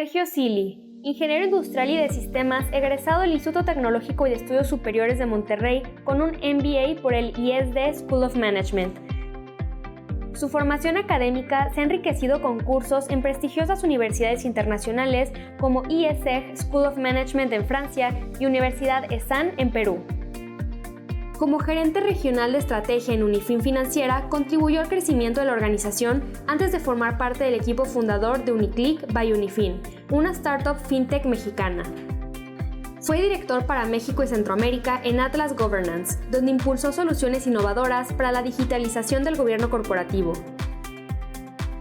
Sergio Sili, ingeniero industrial y de sistemas, egresado del Instituto Tecnológico y de Estudios Superiores de Monterrey con un MBA por el ISD School of Management. Su formación académica se ha enriquecido con cursos en prestigiosas universidades internacionales como IESEG School of Management en Francia y Universidad ESAN en Perú. Como gerente regional de estrategia en Unifin Financiera, contribuyó al crecimiento de la organización antes de formar parte del equipo fundador de Uniclick by Unifin, una startup fintech mexicana. Fue director para México y Centroamérica en Atlas Governance, donde impulsó soluciones innovadoras para la digitalización del gobierno corporativo.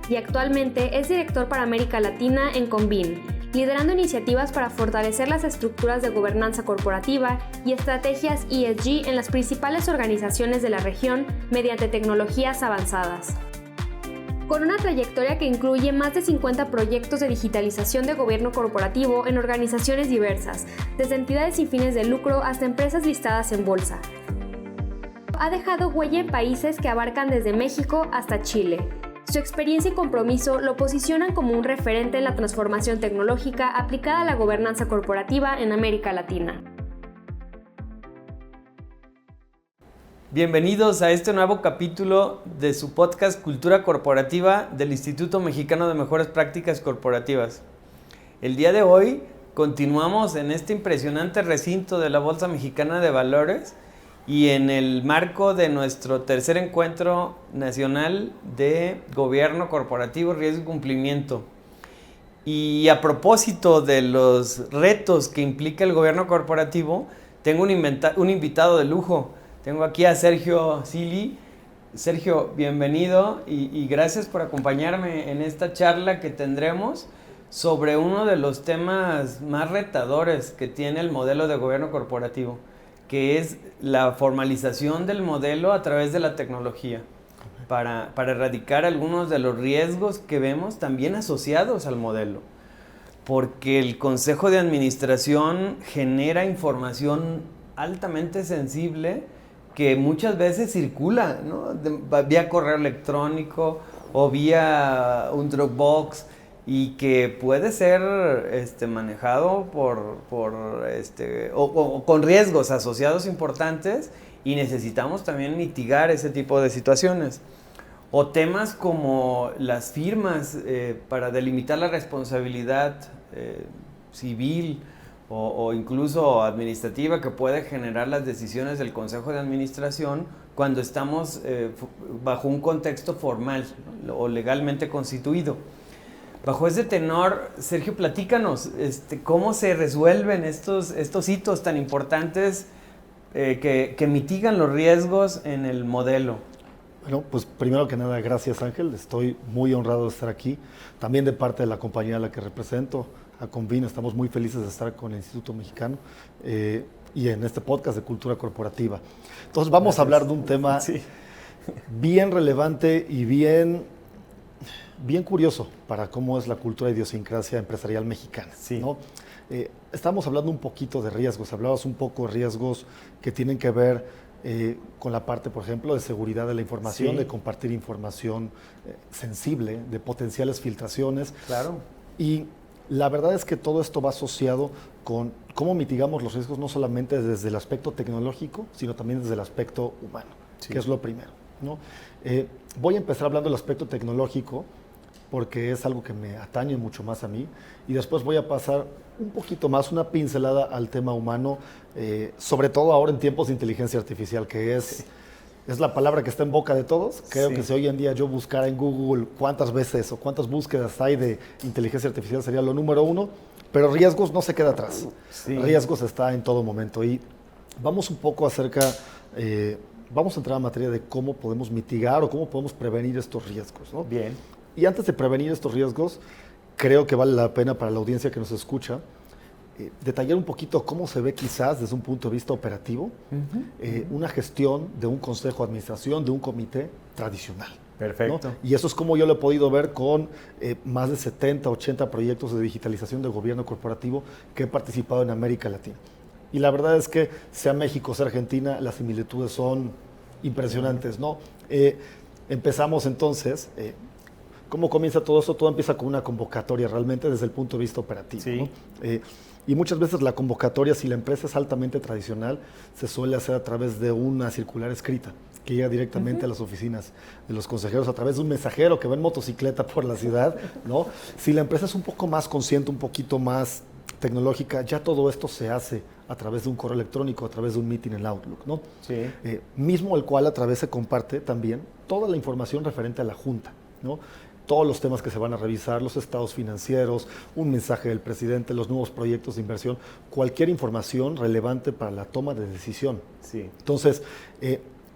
Y actualmente es director para América Latina en Convin, liderando iniciativas para fortalecer las estructuras de gobernanza corporativa y estrategias ESG en las principales organizaciones de la región mediante tecnologías avanzadas. Con una trayectoria que incluye más de 50 proyectos de digitalización de gobierno corporativo en organizaciones diversas, desde entidades sin fines de lucro hasta empresas listadas en bolsa. Ha dejado huella en países que abarcan desde México hasta Chile. Su experiencia y compromiso lo posicionan como un referente en la transformación tecnológica aplicada a la gobernanza corporativa en América Latina. Bienvenidos a este nuevo capítulo de su podcast Cultura Corporativa del Instituto Mexicano de Mejores Prácticas Corporativas. El día de hoy continuamos en este impresionante recinto de la Bolsa Mexicana de Valores y en el marco de nuestro tercer encuentro nacional de Gobierno Corporativo, Riesgo y Cumplimiento. Y a propósito de los retos que implica el gobierno corporativo, tengo un invitado de lujo. Tengo aquí a Sergio Sili. Sergio, bienvenido y gracias por acompañarme en esta charla que tendremos sobre uno de los temas más retadores que tiene el modelo de gobierno corporativo, que es la formalización del modelo a través de la tecnología, para erradicar algunos de los riesgos que vemos también asociados al modelo. Porque el Consejo de Administración genera información altamente sensible que muchas veces circula, ¿no? Vía correo electrónico o vía un Dropbox, y que puede ser manejado o con riesgos asociados importantes, y necesitamos también mitigar ese tipo de situaciones. O temas como las firmas para delimitar la responsabilidad civil o incluso administrativa que puede generar las decisiones del Consejo de Administración cuando estamos bajo un contexto formal, ¿no? O legalmente constituido. Bajo ese tenor, Sergio, platícanos cómo se resuelven estos hitos tan importantes que mitigan los riesgos en el modelo. Bueno, pues primero que nada, gracias Ángel, estoy muy honrado de estar aquí, también de parte de la compañía a la que represento, a Convin. Estamos muy felices de estar con el Instituto Mexicano y en este podcast de Cultura Corporativa. Entonces vamos a hablar de un tema bien relevante y bien curioso para cómo es la cultura de idiosincrasia empresarial mexicana, ¿no? Estamos hablando un poquito de riesgos, hablabas un poco de riesgos que tienen que ver con la parte, por ejemplo, de seguridad de la información, de compartir información sensible, de potenciales filtraciones. Claro. Y la verdad es que todo esto va asociado con cómo mitigamos los riesgos, no solamente desde el aspecto tecnológico, sino también desde el aspecto humano, que es lo primero, ¿no? Voy a empezar hablando del aspecto tecnológico, porque es algo que me atañe mucho más a mí, y después voy a pasar un poquito más, una pincelada al tema humano, sobre todo ahora en tiempos de inteligencia artificial, que es la palabra que está en boca de todos. Creo que si hoy en día yo buscara en Google cuántas veces o cuántas búsquedas hay de inteligencia artificial, sería lo número uno, pero riesgos no se queda atrás. Riesgos está en todo momento, y vamos un poco vamos a entrar a materia de cómo podemos mitigar o cómo podemos prevenir estos riesgos, ¿no? Bien. Y antes de prevenir estos riesgos, creo que vale la pena para la audiencia que nos escucha detallar un poquito cómo se ve quizás desde un punto de vista operativo una gestión de un consejo de administración, de un comité tradicional. Perfecto. ¿No? Y eso es como yo lo he podido ver con más de 70, 80 proyectos de digitalización de gobierno corporativo que he participado en América Latina. Y la verdad es que sea México, sea Argentina, las similitudes son impresionantes, ¿no? Empezamos entonces ¿Cómo comienza todo esto? Todo empieza con una convocatoria realmente desde el punto de vista operativo. Sí. ¿No? Y muchas veces la convocatoria, si la empresa es altamente tradicional, se suele hacer a través de una circular escrita que llega directamente a las oficinas de los consejeros a través de un mensajero que va en motocicleta por la ciudad, ¿no? Si la empresa es un poco más consciente, un poquito más tecnológica, ya todo esto se hace a través de un correo electrónico, a través de un meeting en Outlook, ¿no? Sí. Mismo el cual a través se comparte también toda la información referente a la Junta, ¿no? Todos los temas que se van a revisar, los estados financieros, un mensaje del presidente, los nuevos proyectos de inversión, cualquier información relevante para la toma de decisión. Sí. Entonces,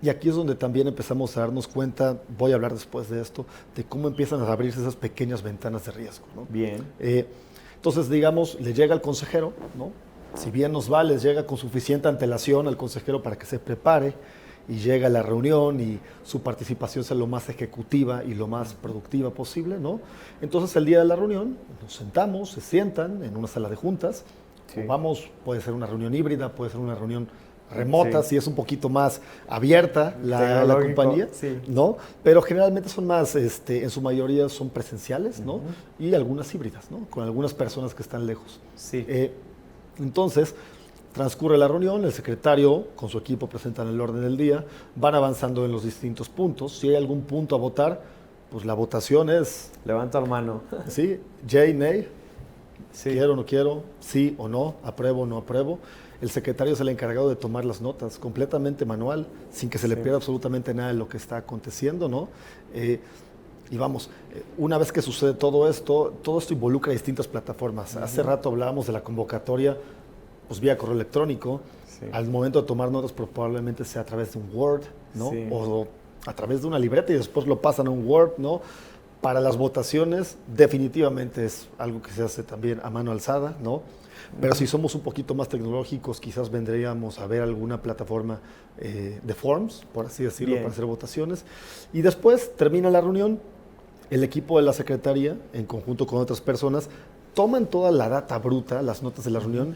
y aquí es donde también empezamos a darnos cuenta, voy a hablar después de esto, de cómo empiezan a abrirse esas pequeñas ventanas de riesgo, ¿no? Bien. Entonces, digamos, le llega al consejero, ¿no? Si bien nos va, les llega con suficiente antelación al consejero para que se prepare y llega a la reunión y su participación sea lo más ejecutiva y lo más productiva posible, ¿no? Entonces, el día de la reunión, nos sentamos, se sientan en una sala de juntas, Sí. o vamos, puede ser una reunión híbrida, puede ser una reunión remota, si es un poquito más abierta la compañía, sí. ¿no? Pero generalmente son más, en su mayoría son presenciales, ¿no? Y algunas híbridas, ¿no? Con algunas personas que están lejos. Sí. Entonces, transcurre la reunión, el secretario con su equipo presentan el orden del día, van avanzando en los distintos puntos. Si hay algún punto a votar, pues la votación es... Levanta la mano. ¿Sí? Yay, nay, Sí. quiero o no quiero, sí o no, apruebo o no apruebo. El secretario es el encargado de tomar las notas, completamente manual, sin que se le pierda absolutamente nada de lo que está aconteciendo, ¿no? Y vamos, una vez que sucede todo esto involucra distintas plataformas. Hace rato hablábamos de la convocatoria, pues vía correo electrónico. Sí. Al momento de tomar notas, probablemente sea a través de un Word, ¿no? Sí. O a través de una libreta y después lo pasan a un Word, ¿no? Para las votaciones, definitivamente es algo que se hace también a mano alzada, ¿no? Pero si somos un poquito más tecnológicos, quizás vendríamos a ver alguna plataforma de forms, por así decirlo, Bien. para hacer votaciones. Y después termina la reunión, el equipo de la secretaría, en conjunto con otras personas, toman toda la data bruta, las notas de la reunión,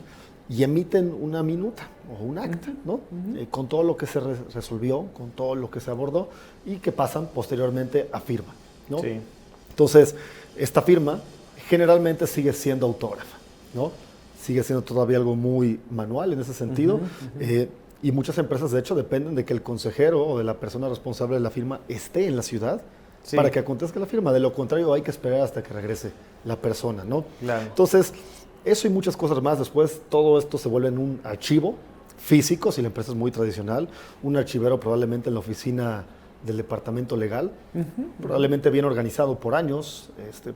y emiten una minuta o un acta, ¿no? Con todo lo que se resolvió, con todo lo que se abordó, y que pasan posteriormente a firma, ¿no? Sí. Entonces, esta firma generalmente sigue siendo autógrafa, ¿no? Sigue siendo todavía algo muy manual en ese sentido. Y muchas empresas, de hecho, dependen de que el consejero o de la persona responsable de la firma esté en la ciudad Sí. para que acontezca la firma. De lo contrario, hay que esperar hasta que regrese la persona, ¿no? Claro. Entonces, eso y muchas cosas más. Después, todo esto se vuelve en un archivo físico, si la empresa es muy tradicional, un archivero probablemente en la oficina del departamento legal, probablemente bien organizado por años,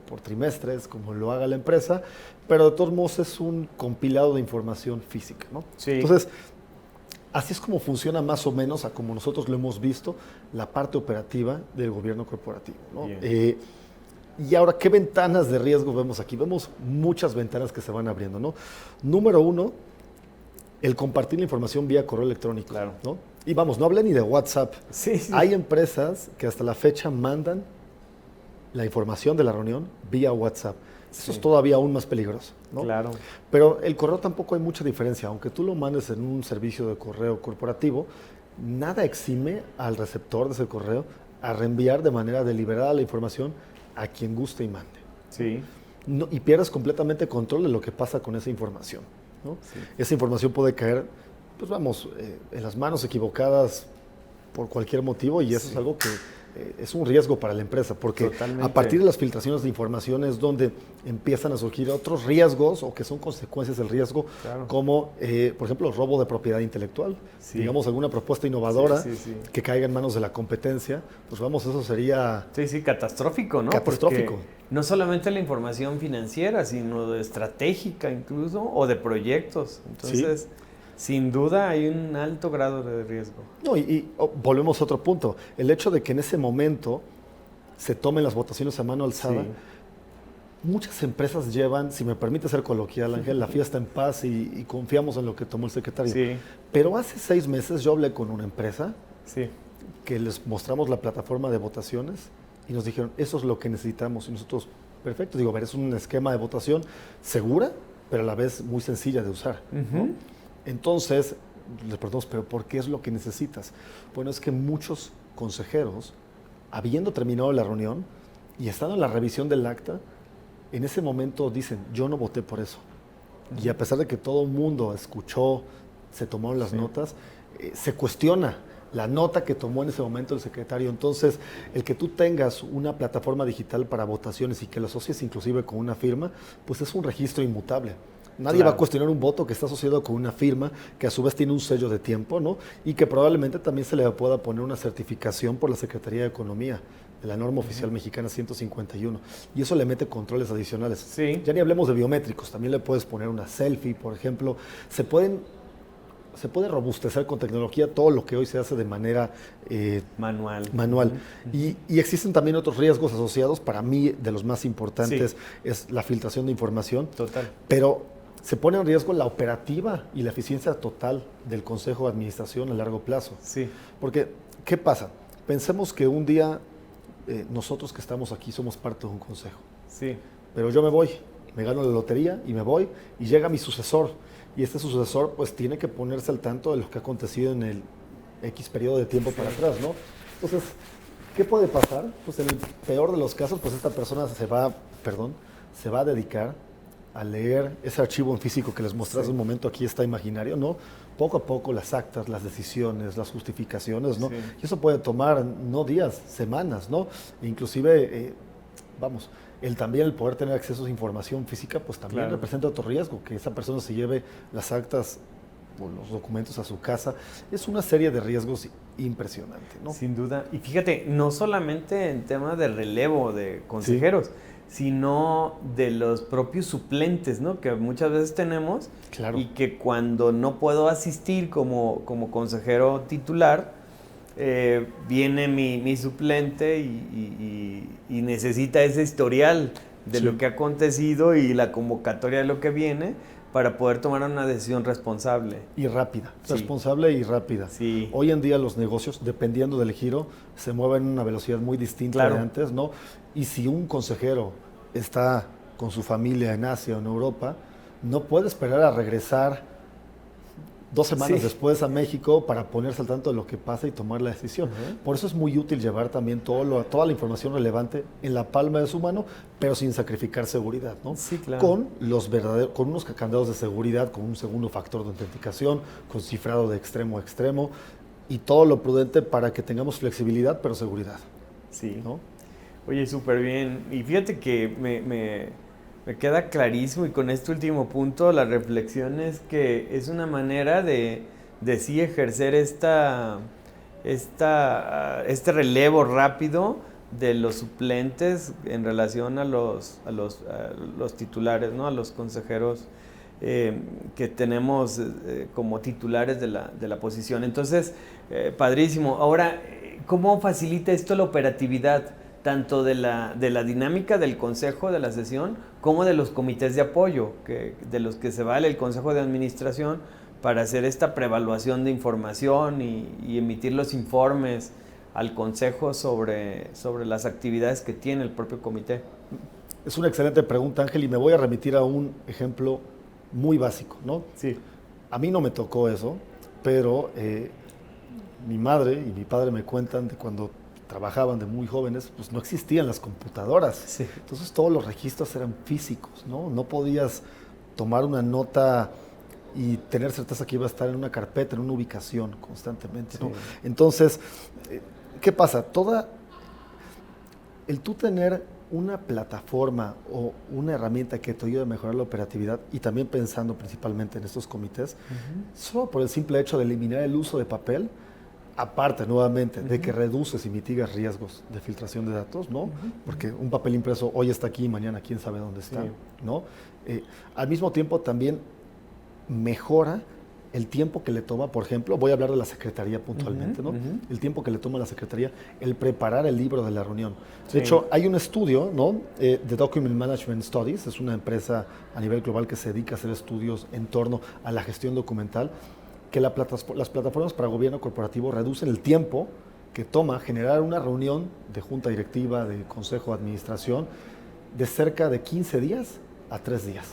por trimestres, como lo haga la empresa, pero de todos modos es un compilado de información física, ¿no? Sí. Entonces, así es como funciona más o menos, a como nosotros lo hemos visto, la parte operativa del gobierno corporativo, ¿no? Bien. Y ahora, ¿qué ventanas de riesgo vemos aquí? Vemos muchas ventanas que se van abriendo, ¿no? Número uno, el compartir la información vía correo electrónico, Claro. ¿no? Y vamos, no hablé ni de WhatsApp. Sí, sí. Hay empresas que hasta la fecha mandan la información de la reunión vía WhatsApp. Eso es todavía aún más peligroso, ¿no? Claro. Pero el correo tampoco hay mucha diferencia. Aunque tú lo mandes en un servicio de correo corporativo, nada exime al receptor de ese correo a reenviar de manera deliberada la información a quien guste y mande. Sí. No, y pierdes completamente control de lo que pasa con esa información, ¿no? Sí. Esa información puede caer, pues vamos, en las manos equivocadas por cualquier motivo y eso es algo que es un riesgo para la empresa, porque Totalmente. a partir de las filtraciones de información es donde empiezan a surgir otros riesgos o que son consecuencias del riesgo, Claro. como, por ejemplo, robo de propiedad intelectual. Sí. Digamos, alguna propuesta innovadora Sí, sí, sí. que caiga en manos de la competencia, pues vamos, eso sería... Sí, sí, catastrófico, ¿no? Catastrófico. Porque no solamente la información financiera, sino de estratégica incluso, o de proyectos. Entonces, sin duda hay un alto grado de riesgo. No, volvemos a otro punto. El hecho de que en ese momento se tomen las votaciones a mano alzada, Sí. muchas empresas llevan, si me permite ser coloquial, Ángel, la fiesta en paz y confiamos en lo que tomó el secretario. Sí, Pero hace 6 meses yo hablé con una empresa sí. que les mostramos la plataforma de votaciones y nos dijeron, eso es lo que necesitamos. Y nosotros, perfecto, digo, a ver, es un esquema de votación segura, pero a la vez muy sencilla de usar, ¿no? Entonces, les preguntamos, ¿pero por qué es lo que necesitas? Bueno, es que muchos consejeros, habiendo terminado la reunión, y estando en la revisión del acta, en ese momento dicen, yo no voté por eso. Y a pesar de que todo el mundo escuchó, se tomaron las notas, se cuestiona la nota que tomó en ese momento el secretario. Entonces, el que tú tengas una plataforma digital para votaciones y que lo asocies inclusive con una firma, pues es un registro inmutable. Nadie va a cuestionar un voto que está asociado con una firma que a su vez tiene un sello de tiempo, ¿no? Y que probablemente también se le pueda poner una certificación por la Secretaría de Economía, de la norma oficial mexicana 151. Y eso le mete controles adicionales. Sí. Ya ni hablemos de biométricos, también le puedes poner una selfie, por ejemplo. Se puede robustecer con tecnología todo lo que hoy se hace de manera manual. Y existen también otros riesgos asociados. Para mí, de los más importantes, es la filtración de información. Total. Pero se pone en riesgo la operativa y la eficiencia total del Consejo de Administración a largo plazo. Sí. Porque, ¿qué pasa? Pensemos que un día nosotros que estamos aquí somos parte de un consejo. Sí. Pero yo me voy, me gano la lotería y me voy, y llega mi sucesor. Y este sucesor pues tiene que ponerse al tanto de lo que ha acontecido en el X periodo de tiempo para atrás, ¿no? Entonces, ¿qué puede pasar? Pues en el peor de los casos, pues esta persona se va a dedicar a leer ese archivo en físico que les mostré hace un momento, aquí está imaginario, ¿no? Poco a poco las actas, las decisiones, las justificaciones, ¿no? Y eso puede tomar no días, semanas, ¿no? E inclusive, el poder tener acceso a información física, pues también representa otro riesgo, que esa persona se lleve las actas o los documentos a su casa. Es una serie de riesgos impresionante, ¿no? Sin duda. Y fíjate, no solamente en temas de relevo de consejeros, sino de los propios suplentes, ¿no? Que muchas veces tenemos y que cuando no puedo asistir como consejero titular, viene mi suplente y necesita ese historial de lo que ha acontecido y la convocatoria de lo que viene para poder tomar una decisión responsable. Y rápida, responsable y rápida. Sí. Hoy en día los negocios, dependiendo del giro, se mueven a una velocidad muy distinta de antes, ¿no? Y si un consejero está con su familia en Asia o en Europa, no puede esperar a regresar 2 semanas después a México para ponerse al tanto de lo que pasa y tomar la decisión. Por eso es muy útil llevar también toda la información relevante en la palma de su mano, pero sin sacrificar seguridad, ¿no? Sí, claro. Con unos candados de seguridad, con un segundo factor de autenticación, con cifrado de extremo a extremo y todo lo prudente para que tengamos flexibilidad, pero seguridad. Sí. ¿No? Oye, súper bien. Y fíjate que me queda clarísimo, y con este último punto, la reflexión es que es una manera de sí ejercer este relevo rápido de los suplentes en relación a los titulares, ¿no? A los consejeros que tenemos como titulares de la posición. Entonces, padrísimo. Ahora, ¿cómo facilita esto la operatividad tanto de la dinámica del consejo, de la sesión, como de los comités de apoyo, de los que se vale el consejo de administración para hacer esta preevaluación de información y emitir los informes al consejo sobre las actividades que tiene el propio comité? Es una excelente pregunta, Ángel, y me voy a remitir a un ejemplo muy básico, ¿no? Sí. A mí no me tocó eso, pero mi madre y mi padre me cuentan de cuando trabajaban de muy jóvenes, pues no existían las computadoras. Sí. Entonces todos los registros eran físicos, ¿no? No podías tomar una nota y tener certeza que iba a estar en una carpeta, en una ubicación constantemente, ¿no? Entonces, ¿qué pasa? El tú tener una plataforma o una herramienta que te ayude a mejorar la operatividad, y también pensando principalmente en estos comités, solo por el simple hecho de eliminar el uso de papel, aparte nuevamente de que reduces y mitigas riesgos de filtración de datos, ¿no? Porque un papel impreso hoy está aquí y mañana quién sabe dónde está, ¿no? Al mismo tiempo también mejora el tiempo que le toma, por ejemplo, voy a hablar de la Secretaría puntualmente, ¿no? El tiempo que le toma a la Secretaría el preparar el libro de la reunión. De hecho, hay un estudio, ¿no? The Document Management Studies, es una empresa a nivel global que se dedica a hacer estudios en torno a la gestión documental, que las plataformas para gobierno corporativo reducen el tiempo que toma generar una reunión de junta directiva, de consejo de administración, de cerca de 15 días a 3 días.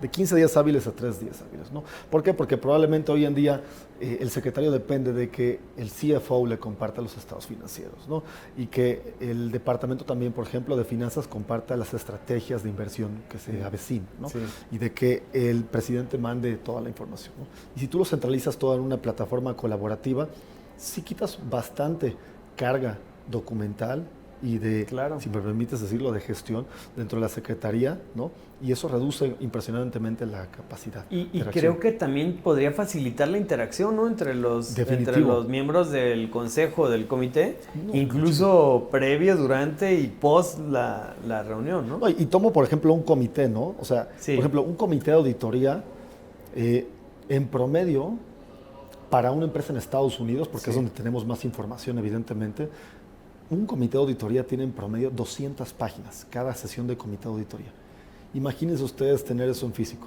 de 15 días hábiles a 3 días hábiles, ¿no? ¿Por qué? Porque probablemente hoy en día el secretario depende de que el CFO le comparta los estados financieros, ¿no? Y que el departamento también, por ejemplo, de finanzas comparta las estrategias de inversión que se avecinan, ¿no? Sí. Y de que el presidente mande toda la información, ¿no? Y si tú lo centralizas todo en una plataforma colaborativa, sí quitas bastante carga documental y de, si me permites decirlo, de gestión dentro de la Secretaría, ¿no? Y eso reduce impresionantemente la capacidad. Y creo que también podría facilitar la interacción, ¿no? Entre los miembros del consejo, del comité, incluso previo, durante y post la reunión, ¿no? Y tomo, por ejemplo, un comité, ¿no? O sea, por ejemplo, un comité de auditoría, en promedio, para una empresa en Estados Unidos, porque es donde tenemos más información, evidentemente, un comité de auditoría tiene en promedio 200 páginas, cada sesión de comité de auditoría. Imagínense ustedes tener eso en físico.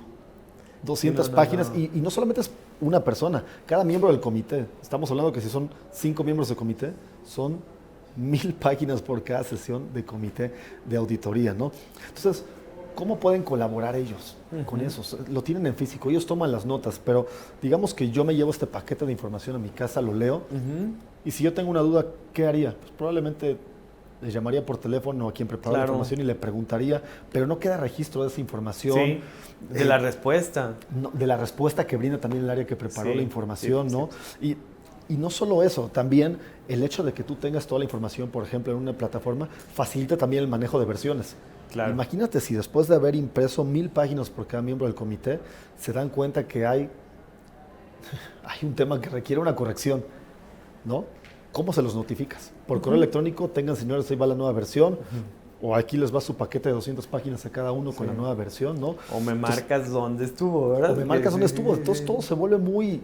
200 páginas. Y no solamente es una persona, cada miembro del comité. Estamos hablando que si son 5 miembros de comité, son 1000 páginas por cada sesión de comité de auditoría, ¿no? Entonces, ¿cómo pueden colaborar ellos con eso? Lo tienen en físico, ellos toman las notas, pero digamos que yo me llevo este paquete de información a mi casa, lo leo, y si yo tengo una duda, ¿qué haría? Pues probablemente le llamaría por teléfono a quien preparó la información y le preguntaría, pero no queda registro de esa información. Sí, de la respuesta. No, de la respuesta que brinda también el área que preparó la información, ¿no? Y no solo eso, también el hecho de que tú tengas toda la información, por ejemplo, en una plataforma, facilita también el manejo de versiones. Claro. Imagínate si después de haber impreso 1000 páginas por cada miembro del comité, se dan cuenta que hay un tema que requiere una corrección, ¿no? ¿Cómo se los notificas? Por correo electrónico, tengan, señores, ahí va la nueva versión, o aquí les va su paquete de 200 páginas a cada uno con la nueva versión, ¿no? O me marcas dónde estuvo, ¿verdad? O me marcas dónde estuvo. Entonces todo se vuelve muy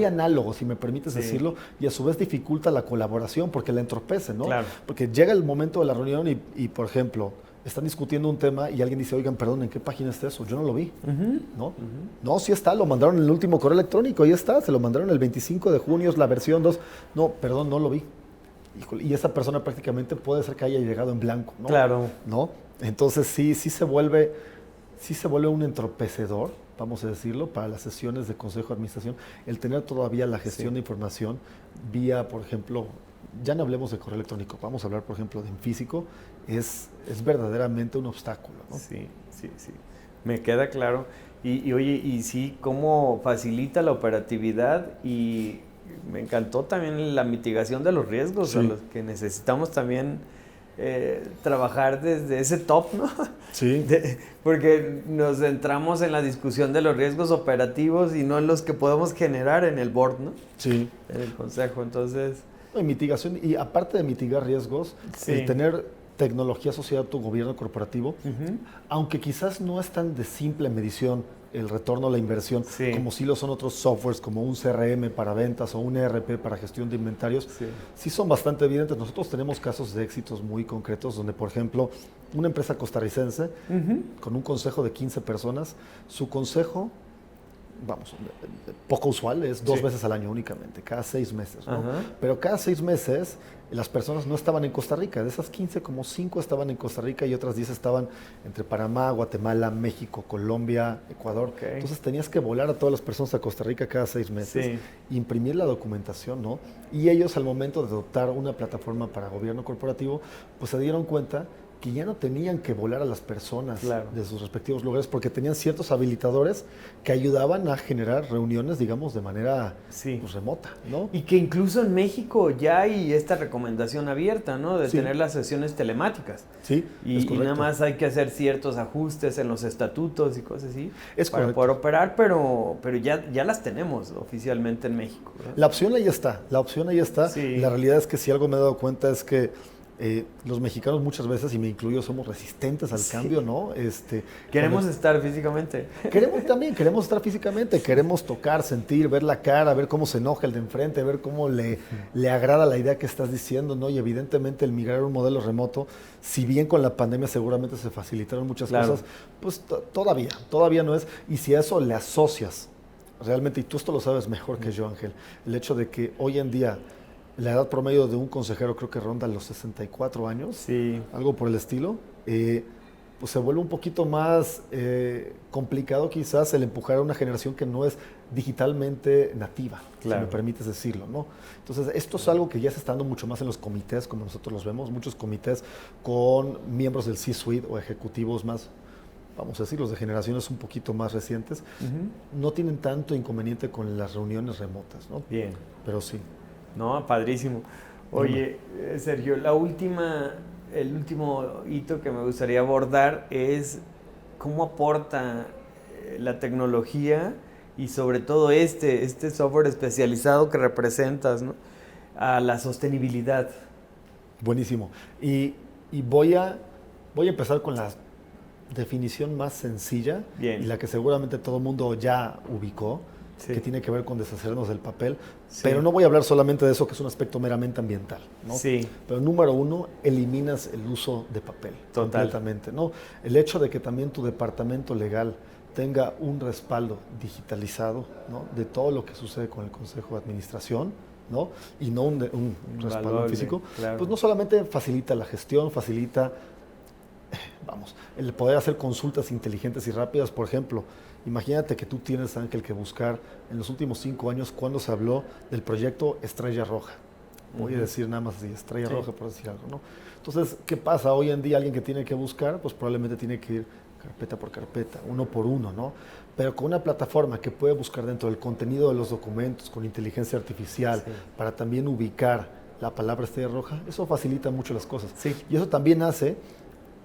análogo, si me permites decirlo, y a su vez dificulta la colaboración porque la entorpece, ¿no? Claro. Porque llega el momento de la reunión y, por ejemplo, están discutiendo un tema y alguien dice, oigan, perdón, ¿en qué página está eso? Yo no lo vi, ¿no? No, sí está, lo mandaron en el último correo electrónico, ahí está, se lo mandaron el 25 de junio, es la versión 2. No, perdón, no lo vi. Híjole, y esa persona prácticamente puede ser que haya llegado en blanco, ¿no? Claro. ¿No? Entonces sí se vuelve un entorpecedor, vamos a decirlo, para las sesiones de consejo de administración, el tener todavía la gestión de información vía, por ejemplo, ya no hablemos de correo electrónico, vamos a hablar, por ejemplo, de en físico, es verdaderamente un obstáculo, ¿no? Sí. Me queda claro. Y oye, y sí, cómo facilita la operatividad y me encantó también la mitigación de los riesgos, a los que necesitamos también trabajar desde ese top, ¿no? Sí. Porque nos centramos en la discusión de los riesgos operativos y no en los que podemos generar en el board, ¿no? Sí. En el consejo, entonces... Y mitigación, y aparte de mitigar riesgos, tener tecnología asociada a tu gobierno corporativo, aunque quizás no es tan de simple medición el retorno a la inversión, como sí lo son otros softwares como un CRM para ventas o un ERP para gestión de inventarios, sí son bastante evidentes. Nosotros tenemos casos de éxitos muy concretos donde, por ejemplo, una empresa costarricense con un consejo de 15 personas, su consejo, vamos, poco usual, es 2 veces al año únicamente, cada 6 meses, ¿no? Pero cada 6 meses las personas no estaban en Costa Rica. De esas 15, como 5 estaban en Costa Rica y otras 10 estaban entre Panamá, Guatemala, México, Colombia, Ecuador. Entonces tenías que volar a todas las personas a Costa Rica cada 6 meses, imprimir la documentación, ¿no? Y ellos, al momento de adoptar una plataforma para gobierno corporativo, pues se dieron cuenta que ya no tenían que volar a las personas de sus respectivos lugares porque tenían ciertos habilitadores que ayudaban a generar reuniones, digamos, de manera pues, remota, ¿no? Y que incluso en México ya hay esta recomendación abierta, ¿no? De tener las sesiones telemáticas. Sí, y nada más hay que hacer ciertos ajustes en los estatutos y cosas así para poder operar, pero ya las tenemos oficialmente en México, ¿verdad? La opción ahí está, La realidad es que si algo me he dado cuenta es que los mexicanos muchas veces, y me incluyo, somos resistentes al cambio, ¿no? Queremos estar físicamente. Queremos estar físicamente, queremos tocar, sentir, ver la cara, ver cómo se enoja el de enfrente, ver cómo le agrada la idea que estás diciendo, ¿no? Y evidentemente el migrar a un modelo remoto, si bien con la pandemia seguramente se facilitaron muchas cosas, pues todavía no es. Y si a eso le asocias realmente, y tú esto lo sabes mejor que yo, Ángel, el hecho de que hoy en día la edad promedio de un consejero creo que ronda los 64 años, algo por el estilo. pues se vuelve un poquito más complicado quizás el empujar a una generación que no es digitalmente nativa, claro, si me permites decirlo, ¿no? Entonces, esto es algo que ya se está dando mucho más en los comités, como nosotros los vemos, muchos comités con miembros del C-suite o ejecutivos más, vamos a decir, los de generaciones un poquito más recientes, no tienen tanto inconveniente con las reuniones remotas, ¿no? Bien. Pero sí. No, padrísimo. Oye, Sergio, el último hito que me gustaría abordar es cómo aporta la tecnología y sobre todo este software especializado que representas, ¿no?, a la sostenibilidad. Buenísimo. Y voy a empezar con la definición más sencilla. Bien. Y la que seguramente todo el mundo ya ubicó, sí, que tiene que ver con deshacernos del papel. Sí. Pero no voy a hablar solamente de eso, que es un aspecto meramente ambiental, ¿no? Sí. Pero número uno, eliminas el uso de papel. Total. Completamente, ¿no? El hecho de que también tu departamento legal tenga un respaldo digitalizado, ¿no?, de todo lo que sucede con el Consejo de Administración, ¿no?, y no un respaldo físico, claro, pues no solamente facilita la gestión, facilita, el poder hacer consultas inteligentes y rápidas. Por ejemplo, imagínate que tú tienes, Ángel, que buscar en los últimos 5 años cuándo se habló del proyecto Estrella Roja. Voy a decir nada más así, Estrella Roja, por decir algo, ¿no? Entonces, ¿qué pasa? Hoy en día alguien que tiene que buscar, pues probablemente tiene que ir carpeta por carpeta, uno por uno, ¿no? Pero con una plataforma que puede buscar dentro del contenido de los documentos con inteligencia artificial, para también ubicar la palabra Estrella Roja, eso facilita mucho las cosas. Sí. Y eso también hace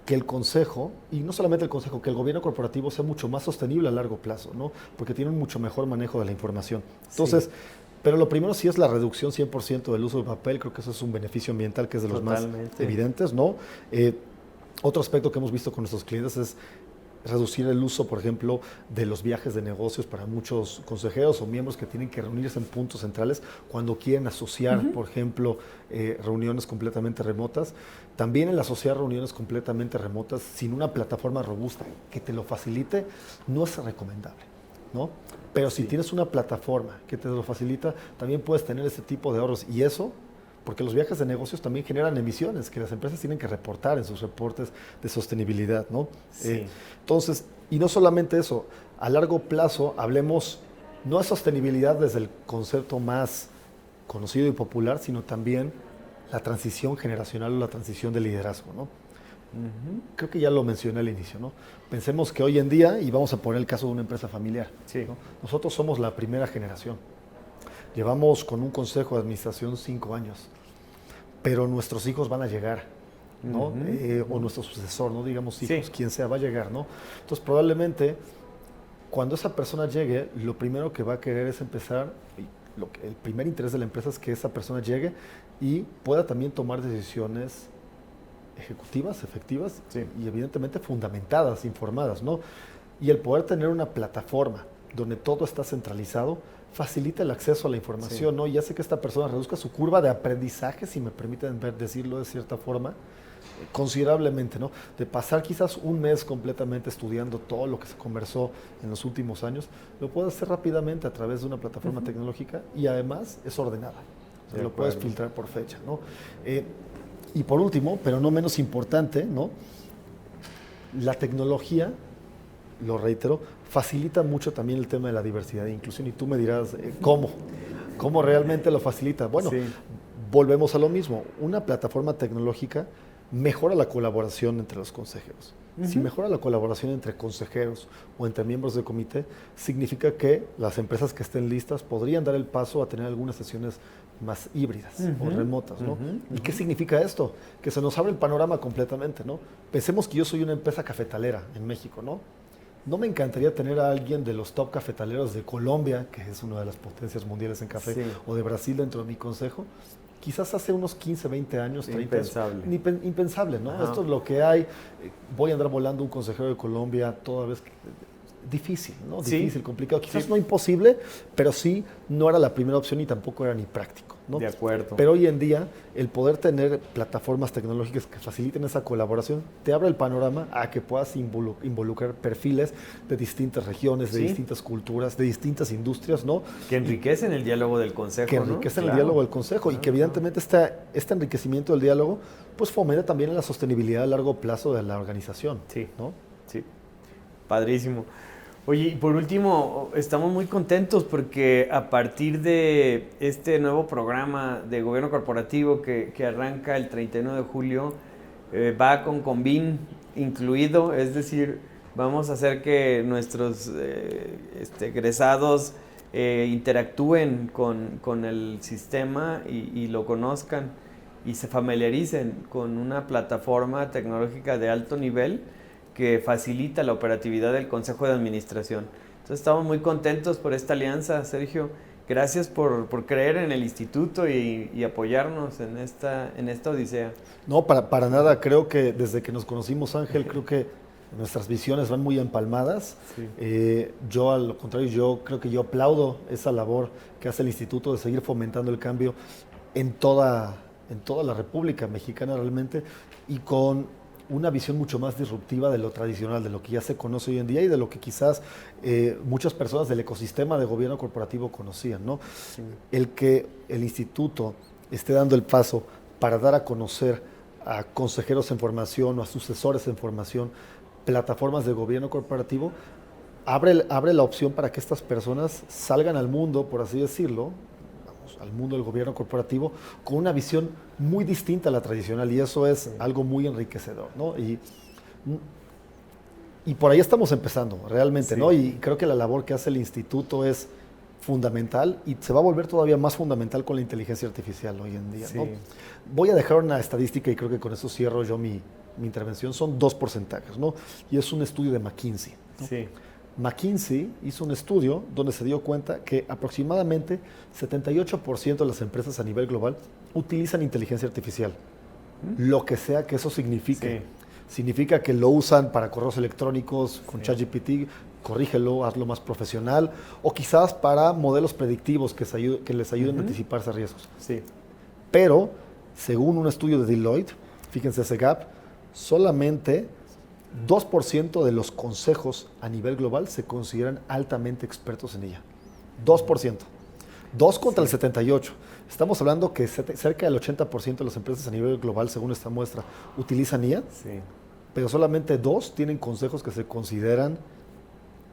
que el consejo, y no solamente el consejo, que el gobierno corporativo sea mucho más sostenible a largo plazo, ¿no? Porque tiene un mucho mejor manejo de la información. Entonces, pero lo primero sí es la reducción 100% del uso de papel. Creo que eso es un beneficio ambiental que es de los más evidentes, ¿no? Otro aspecto que hemos visto con nuestros clientes es reducir el uso, por ejemplo, de los viajes de negocios para muchos consejeros o miembros que tienen que reunirse en puntos centrales cuando quieren asociar, por ejemplo, reuniones completamente remotas. También el asociar reuniones completamente remotas sin una plataforma robusta que te lo facilite no es recomendable, ¿no? Pero si tienes una plataforma que te lo facilita, también puedes tener ese tipo de ahorros. Y eso, porque los viajes de negocios también generan emisiones que las empresas tienen que reportar en sus reportes de sostenibilidad, ¿no? Sí. Entonces, y no solamente eso, a largo plazo hablemos no de sostenibilidad desde el concepto más conocido y popular, sino también la transición generacional o la transición de liderazgo, ¿no? Creo que ya lo mencioné al inicio, ¿no? Pensemos que hoy en día, y vamos a poner el caso de una empresa familiar, ¿no? Nosotros somos la primera generación. Llevamos con un consejo de administración 5 años, pero nuestros hijos van a llegar, ¿no? O nuestro sucesor, no digamos hijos, quien sea, va a llegar, ¿no? Entonces, probablemente, cuando esa persona llegue, lo primero que va a querer es empezar, el primer interés de la empresa es que esa persona llegue y pueda también tomar decisiones ejecutivas, efectivas y evidentemente fundamentadas, informadas, ¿no? Y el poder tener una plataforma donde todo está centralizado facilita el acceso a la información, ¿no? Y hace que esta persona reduzca su curva de aprendizaje, si me permiten decirlo de cierta forma, considerablemente, ¿no? De pasar quizás un mes completamente estudiando todo lo que se conversó en los últimos años, lo puede hacer rápidamente a través de una plataforma tecnológica y además es ordenada. O sea, lo puedes filtrar por fecha, ¿no? Y por último, pero no menos importante, ¿no? La tecnología, lo reitero, facilita mucho también el tema de la diversidad e inclusión. Y tú me dirás, ¿cómo realmente lo facilita? Bueno, volvemos a lo mismo. Una plataforma tecnológica mejora la colaboración entre los consejeros. Si mejora la colaboración entre consejeros o entre miembros del comité, significa que las empresas que estén listas podrían dar el paso a tener algunas sesiones más híbridas o remotas, ¿no? ¿Y qué significa esto? Que se nos abre el panorama completamente, ¿no? Pensemos que yo soy una empresa cafetalera en México, ¿no? No me encantaría tener a alguien de los top cafetaleros de Colombia, que es una de las potencias mundiales en café, o de Brasil dentro de mi consejo. Quizás hace unos 15, 20 años, 30 impensable. Impensable, ¿no? Esto es lo que hay. Voy a andar volando un consejero de Colombia toda vez difícil, ¿no? Sí. Difícil, complicado. Quizás Sí. no imposible, pero sí no era la primera opción y tampoco era ni práctico, ¿no? De acuerdo. Pero hoy en día, el poder tener plataformas tecnológicas que faciliten esa colaboración, te abre el panorama a que puedas involucrar perfiles de distintas regiones, de Sí. distintas culturas, de distintas industrias, ¿no? Que enriquecen el diálogo del consejo, Que ¿no? enriquecen el Claro. diálogo del consejo y que evidentemente este enriquecimiento del diálogo pues fomenta también la sostenibilidad a largo plazo de la organización, Sí. ¿no? Sí, padrísimo. Oye, y por último, estamos muy contentos porque a partir de este nuevo programa de gobierno corporativo que arranca el 31 de julio, va con Convin incluido, es decir, vamos a hacer que nuestros egresados interactúen con el sistema y lo conozcan y se familiaricen con una plataforma tecnológica de alto nivel que facilita la operatividad del Consejo de Administración. Entonces estamos muy contentos por esta alianza, Sergio. Gracias por creer en el instituto y apoyarnos en esta odisea. No, para nada. Creo que desde que nos conocimos, Ángel, creo que nuestras visiones van muy empalmadas. Sí. Yo, al lo contrario, yo creo que yo aplaudo esa labor que hace el instituto de seguir fomentando el cambio en toda la República Mexicana realmente y con una visión mucho más disruptiva de lo tradicional, de lo que ya se conoce hoy en día y de lo que quizás muchas personas del ecosistema de gobierno corporativo conocían, ¿no? Sí. El que el instituto esté dando el paso para dar a conocer a consejeros en formación o a sucesores en formación plataformas de gobierno corporativo, abre la opción para que estas personas salgan al mundo, por así decirlo, al mundo del gobierno corporativo, con una visión muy distinta a la tradicional y eso es algo muy enriquecedor, ¿no? Y por ahí estamos empezando, realmente, Sí. ¿no? Y creo que la labor que hace el instituto es fundamental y se va a volver todavía más fundamental con la inteligencia artificial hoy en día, Sí. ¿no? Voy a dejar una estadística y creo que con eso cierro yo mi intervención. Son 2 porcentajes, ¿no? Y es un estudio de McKinsey, ¿no? Sí. McKinsey hizo un estudio donde se dio cuenta que aproximadamente 78% de las empresas a nivel global utilizan inteligencia artificial. Lo que sea que eso signifique. Sí. Significa que lo usan para correos electrónicos con Sí. ChatGPT, corrígelo, hazlo más profesional, o quizás para modelos predictivos que les ayuden a anticiparse a riesgos. Sí. Pero, según un estudio de Deloitte, fíjense ese gap, solamente 2% de los consejos a nivel global se consideran altamente expertos en ella. 2%. 2 contra el 78. Estamos hablando que cerca del 80% de las empresas a nivel global, según esta muestra, utilizan IA, Sí. pero solamente 2 tienen consejos que se consideran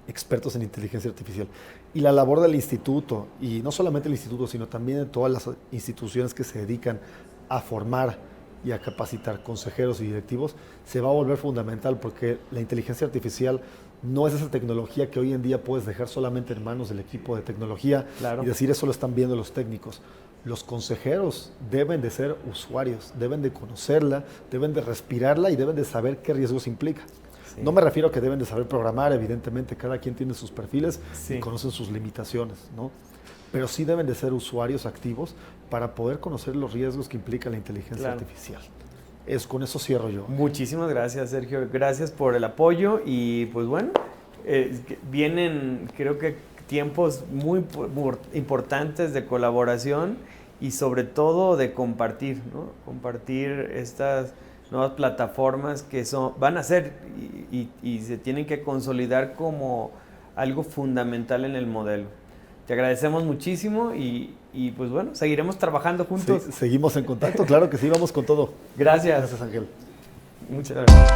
expertos en inteligencia artificial. Y la labor del instituto, y no solamente el instituto, sino también de todas las instituciones que se dedican a formar y a capacitar consejeros y directivos, se va a volver fundamental porque la inteligencia artificial no es esa tecnología que hoy en día puedes dejar solamente en manos del equipo de tecnología Claro. y decir eso lo están viendo los técnicos. Los consejeros deben de ser usuarios, deben de conocerla, deben de respirarla y deben de saber qué riesgos implica. Sí. No me refiero a que deben de saber programar, evidentemente cada quien tiene sus perfiles Sí. y conocen sus limitaciones, ¿no? Pero sí deben de ser usuarios activos para poder conocer los riesgos que implica la inteligencia Claro. artificial. Con eso cierro yo. Muchísimas gracias, Sergio. Gracias por el apoyo y pues bueno, vienen creo que tiempos muy importantes de colaboración y sobre todo de compartir, ¿no? Compartir estas nuevas plataformas que van a ser y se tienen que consolidar como algo fundamental en el modelo. Te agradecemos muchísimo y pues bueno, seguiremos trabajando juntos. Sí, seguimos en contacto, claro que sí, vamos con todo. Gracias. Gracias, Ángel. Muchas gracias.